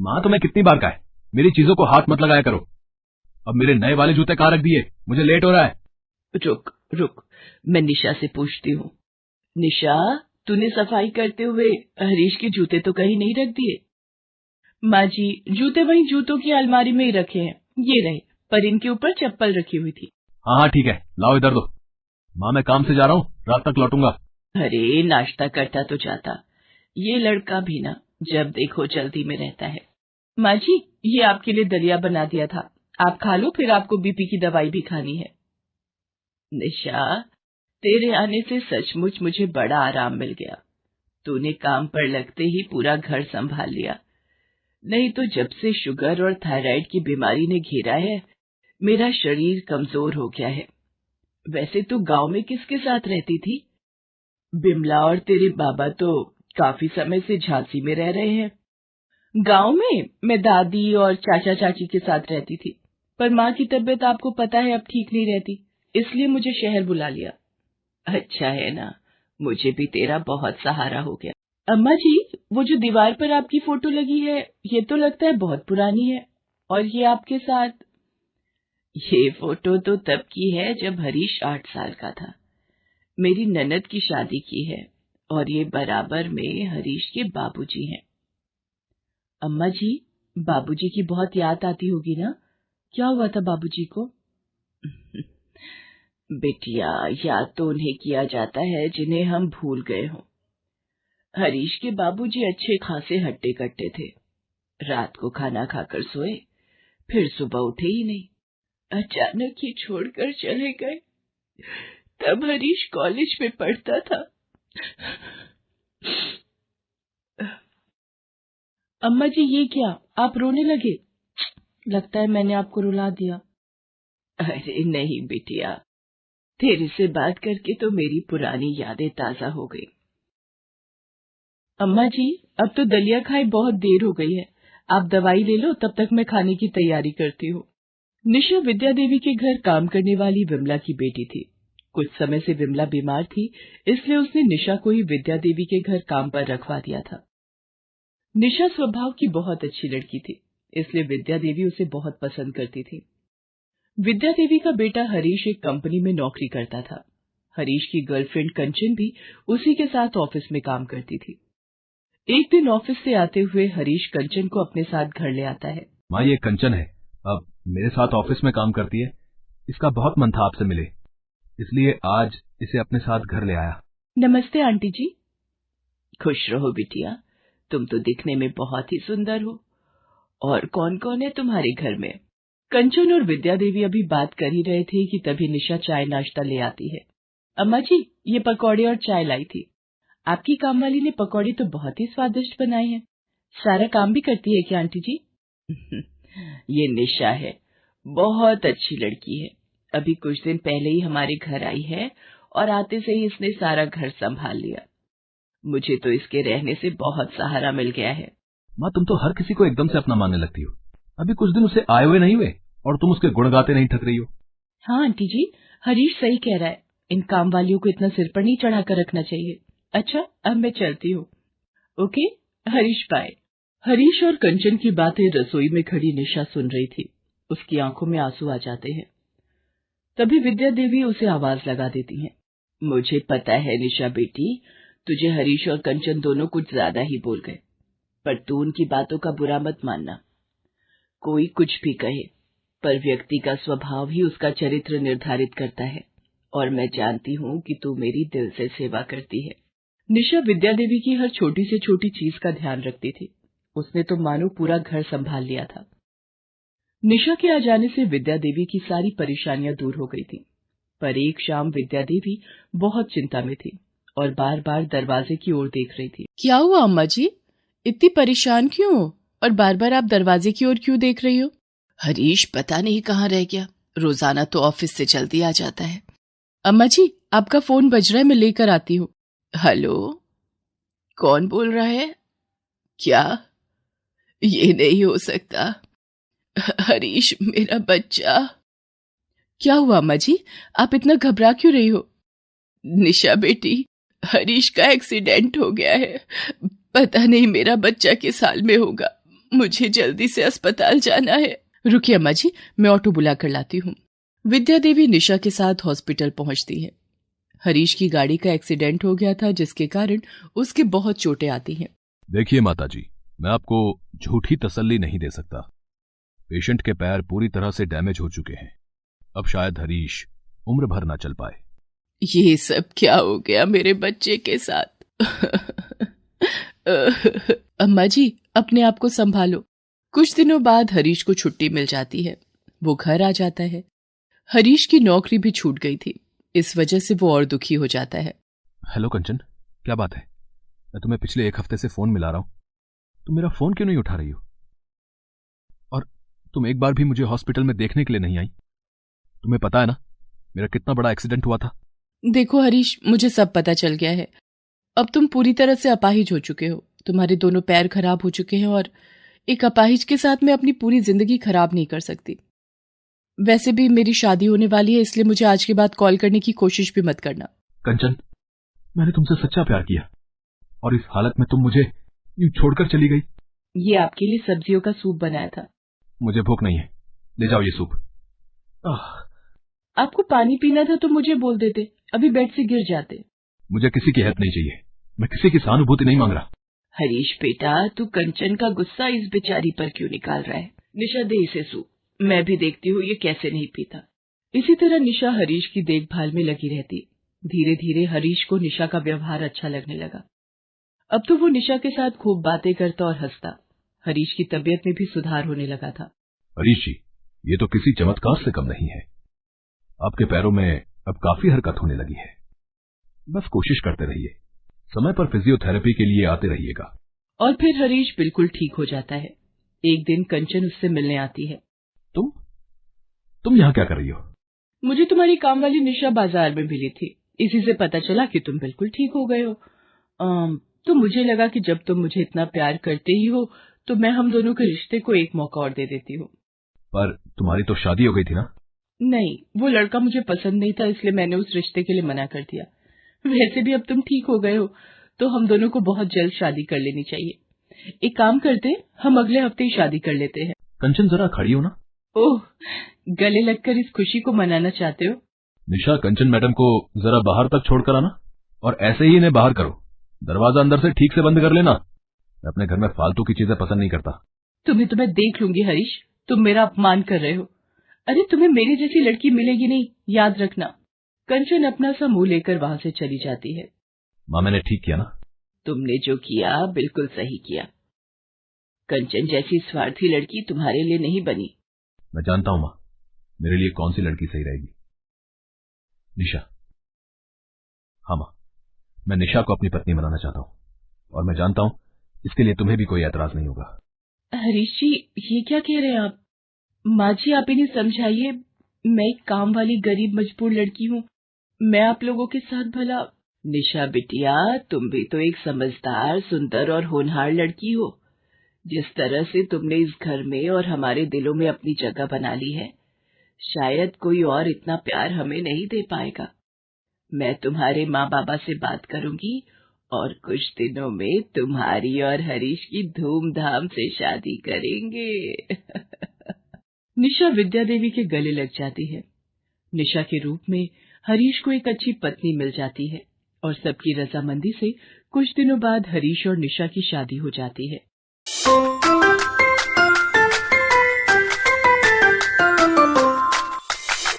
माँ तुम्हें कितनी बार कहा है, मेरी चीजों को हाथ मत लगाया करो। अब मेरे नए वाले जूते कहाँ रख दिए, मुझे लेट हो रहा है। रुक रुक, मैं निशा से पूछती हूँ। निशा, तूने सफाई करते हुए हरीश के जूते तो कहीं नहीं रख दिए? माँ जी, जूते वहीं जूतों की अलमारी में ही रखे हैं, ये रहे, पर इनके ऊपर चप्पल रखी हुई थी। हाँ ठीक है, लाओ इधर दो। माँ मैं काम से जा रहा हूँ, रात तक लौटूंगा। अरे नाश्ता करता तो जाता, ये लड़का भी ना जब देखो जल्दी में रहता है। माँ जी, ये आपके लिए दलिया बना दिया था, आप खा लो, फिर आपको बीपी की दवाई भी खानी है। निशा, तेरे आने से सचमुच मुझे बड़ा आराम मिल गया। तूने काम पर लगते ही पूरा घर संभाल लिया, नहीं तो जब से शुगर और थायराइड की बीमारी ने घेरा है, मेरा शरीर कमजोर हो गया है। वैसे तू गांव में किसके साथ रहती थी? बिमला और तेरे बाबा तो काफी समय से झांसी में रह रहे हैं। गांव में मैं दादी और चाचा चाची के साथ रहती थी, पर माँ की तबीयत आपको पता है अब ठीक नहीं रहती, इसलिए मुझे शहर बुला लिया। अच्छा है ना, मुझे भी तेरा बहुत सहारा हो गया। अम्मा जी, वो जो दीवार पर आपकी फोटो लगी है, ये तो लगता है बहुत पुरानी है, और ये आपके साथ। ये फोटो तो तब की है जब हरीश 8 साल का था। मेरी ननद की शादी की है, और ये बराबर में हरीश के बाबूजी हैं। अम्मा जी, बाबूजी की बहुत याद आती होगी ना? क्या हुआ था बाबूजी को? बेटिया, याद तो उन्हें किया जाता है जिन्हें हम भूल गए हों। हरीश के बाबूजी अच्छे खासे हट्टे कट्टे थे। रात को खाना खाकर सोए, फिर सुबह उठे ही नहीं। अचानक ही छोड़कर चले गए। तब हरीश कॉलेज में पढ़ता था। अम्मा जी, ये क्या, आप रोने लगे? लगता है मैंने आपको रुला दिया। अरे नहीं बेटिया, तेरे से बात करके तो मेरी पुरानी यादें ताजा हो गई। अम्मा जी, अब तो दलिया खाए बहुत देर हो गई है, आप दवाई ले लो, तब तक मैं खाने की तैयारी करती हूँ। निशा विद्या देवी के घर काम करने वाली विमला की बेटी थी। कुछ समय से विमला बीमार थी, इसलिए उसने निशा को ही विद्या देवी के घर काम पर रखवा दिया था। निशा स्वभाव की बहुत अच्छी लड़की थी, इसलिए विद्या देवी उसे बहुत पसंद करती थी। विद्या देवी का बेटा हरीश एक कंपनी में नौकरी करता था। हरीश की गर्लफ्रेंड कंचन भी उसी के साथ ऑफिस में काम करती थी। एक दिन ऑफिस से आते हुए हरीश कंचन को अपने साथ घर ले आता है। माँ ये कंचन है, अब मेरे साथ ऑफिस में काम करती है। इसका बहुत मन था आपसे मिले, इसलिए आज इसे अपने साथ घर ले आया। नमस्ते आंटी जी। खुश रहो बिटिया, तुम तो दिखने में बहुत ही सुंदर हो। और कौन कौन है तुम्हारे घर में? कंचन और विद्या देवी अभी बात कर ही रहे थे कि तभी निशा चाय नाश्ता ले आती है। अम्मा जी, ये पकौड़े और चाय लाई थी। आपकी कामवाली ने पकौड़े तो बहुत ही स्वादिष्ट बनाए हैं। सारा काम भी करती है क्या आंटी जी? ये निशा है, बहुत अच्छी लड़की है। अभी कुछ दिन पहले ही हमारे घर आई है, और आते से ही इसने सारा घर संभाल लिया। मुझे तो इसके रहने से बहुत सहारा मिल गया है। माँ तुम तो हर किसी को एकदम से अपना मानने लगती हो। अभी कुछ दिन उसे आए हुए नहीं हुए और तुम उसके गुण गाते नहीं थक रही हो। हाँ आंटी जी, हरीश सही कह रहा है, इन काम वालियों को इतना सिर पर नहीं चढ़ाकर रखना चाहिए। अच्छा, अब मैं चलती हूँ। Okay Harish, bye. हरीश और कंचन की बातें रसोई में खड़ी निशा सुन रही थी। उसकी आंखों में आंसू आ जाते हैं। तभी विद्या देवी उसे आवाज लगा देती हैं। मुझे पता है निशा बेटी, तुझे हरीश और कंचन दोनों कुछ ज्यादा ही बोल गए, पर तू उनकी बातों का बुरा मत मानना। कोई कुछ भी कहे, पर व्यक्ति का स्वभाव ही उसका चरित्र निर्धारित करता है, और मैं जानती हूँ कि तू मेरी दिल से सेवा करती है। निशा विद्या देवी की हर छोटी से छोटी चीज का ध्यान रखती थी। उसने तो मानो पूरा घर संभाल लिया था। निशा के आ जाने से विद्या देवी की सारी परेशानियां दूर हो गई थी, पर एक शाम विद्या देवी बहुत चिंता में थी और बार बार दरवाजे की ओर देख रही थी। क्या हुआ अम्मा जी, इतनी परेशान क्यों हो, और बार बार आप दरवाजे की ओर क्यों देख रही हो? हरीश पता नहीं कहाँ रह गया, रोजाना तो ऑफिस से जल्दी आ जाता है। अम्मा जी, आपका फोन बज रहा है, मैं लेकर आती हूँ। हेलो, कौन बोल रहा है? क्या? ये नहीं हो सकता। हरीश मेरा बच्चा। क्या हुआ अम्मा जी, आप इतना घबरा क्यों रही हो? निशा बेटी, हरीश का एक्सीडेंट हो गया है, पता नहीं मेरा बच्चा किस हाल में होगा। मुझे जल्दी से अस्पताल जाना है। रुकिए अम्मा जी, मैं ऑटो बुला कर लाती हूँ। विद्या देवी निशा के साथ हॉस्पिटल पहुंचती है। हरीश की गाड़ी का एक्सीडेंट हो गया था, जिसके कारण उसके बहुत चोटें आती हैं। देखिए माताजी, मैं आपको झूठी तसल्ली नहीं दे सकता। पेशेंट के पैर पूरी तरह से डैमेज हो चुके हैं। अब शायद हरीश उम्र भर ना चल पाए। ये सब क्या हो गया मेरे बच्चे के साथ? अम्मा जी, अपने आप को संभालो। कुछ दिनों बाद हरीश को छुट्टी मिल जाती है। वो घर आ जाता है। हरीश की नौकरी भी छूट गई थी, इस वजह से वो और दुखी हो जाता है। हेलो कंचन, क्या बात है? मैं तुम्हें पिछले 1 हफ्ते से फोन मिला रहा हूं, तुम मेरा फोन क्यों नहीं उठा रही हो? और तुम एक बार भी मुझे हॉस्पिटल में देखने के लिए नहीं आई। तुम्हें पता है ना मेरा कितना बड़ा एक्सीडेंट हुआ था। देखो हरीश, मुझे सब पता चल गया है। अब तुम पूरी तरह से अपाहिज हो चुके हो। तुम्हारे दोनों पैर खराब हो चुके हैं और एक अपाहिज के साथ मैं अपनी पूरी जिंदगी खराब नहीं कर सकती। वैसे भी मेरी शादी होने वाली है, इसलिए मुझे आज के बाद कॉल करने की कोशिश भी मत करना। कंचन, मैंने तुमसे सच्चा प्यार किया और इस हालत में तुम मुझे यूं छोड़कर चली गई। ये आपके लिए सब्जियों का सूप बनाया था। मुझे भूख नहीं है, ले जाओ ये सूप। आपको पानी पीना था तो मुझे बोल देते, अभी बेड से गिर जाते। मुझे किसी की हेल्प नहीं चाहिए, मैं किसी की सहानुभूति नहीं मांग रहा। हरीश बेटा, तू कंचन का गुस्सा इस बेचारी पर क्यों निकाल रहा है? निशा, दे इसे सूप, मैं भी देखती हूँ ये कैसे नहीं पीता। इसी तरह निशा हरीश की देखभाल में लगी रहती। धीरे धीरे हरीश को निशा का व्यवहार अच्छा लगने लगा। अब तो वो निशा के साथ खूब बातें करता और हंसता। हरीश की तबीयत में भी सुधार होने लगा था। हरीश जी, ये तो किसी चमत्कार से कम नहीं है। आपके पैरों में अब काफी हरकत होने लगी है। बस कोशिश करते रहिए, समय पर फिजियोथेरेपी के लिए आते रहिएगा। और फिर हरीश बिल्कुल ठीक हो जाता है। एक दिन कंचन उससे मिलने आती है। तुम यहाँ क्या कर रही हो? मुझे तुम्हारी काम वाली निशा बाजार में मिली थी, इसी से पता चला कि तुम बिल्कुल ठीक हो गए हो। तो मुझे लगा कि जब तुम मुझे इतना प्यार करते ही हो तो मैं हम दोनों के रिश्ते को एक मौका और दे देती हूँ। पर तुम्हारी तो शादी हो गई थी ना? नहीं, वो लड़का मुझे पसंद नहीं था, इसलिए मैंने उस रिश्ते के लिए मना कर दिया। वैसे भी अब तुम ठीक हो गए हो तो हम दोनों को बहुत जल्द शादी कर लेनी चाहिए। एक काम करते, हम अगले हफ्ते ही शादी कर लेते हैं। कंचन, जरा खड़ी हो ना। ओह, गले लगकर इस खुशी को मनाना चाहते हो? निशा, कंचन मैडम को जरा बाहर तक छोड़कर आना और ऐसे ही इन्हें बाहर करो। दरवाजा अंदर से ठीक से बंद कर लेना। मैं अपने घर में फालतू की चीजें पसंद नहीं करता। तो मैं देख लूंगी हरीश, तुम मेरा अपमान कर रहे हो। अरे तुम्हें मेरी जैसी लड़की मिलेगी नहीं, याद रखना। कंचन अपना सा मुंह लेकर वहां से चली जाती है। माँ, मैंने ठीक किया ना? तुमने जो किया बिल्कुल सही किया। कंचन जैसी स्वार्थी लड़की तुम्हारे लिए नहीं बनी। मैं जानता हूं माँ, मेरे लिए कौन सी लड़की सही रहेगी। निशा। हाँ माँ, मैं निशा को अपनी पत्नी बनाना चाहता हूँ और मैं जानता हूँ इसके लिए तुम्हें भी कोई एतराज नहीं होगा। हरीश जी, ये क्या कह रहे हैं आप? माँ जी, आप इन्हें समझाइए। मैं एक काम वाली गरीब मजबूर लड़की हूँ, मैं आप लोगों के साथ भला। निशा बिटिया, तुम भी तो एक समझदार, सुंदर और होनहार लड़की हो। जिस तरह से तुमने इस घर में और हमारे दिलों में अपनी जगह बना ली है, शायद कोई और इतना प्यार हमें नहीं दे पाएगा। मैं तुम्हारे माँ बाबा से बात करूंगी और कुछ दिनों में तुम्हारी और हरीश की धूमधाम से शादी करेंगे। निशा विद्या देवी के गले लग जाती है। निशा के रूप में हरीश को एक अच्छी पत्नी मिल जाती है और सबकी रजामंदी से कुछ दिनों बाद हरीश और निशा की शादी हो जाती है।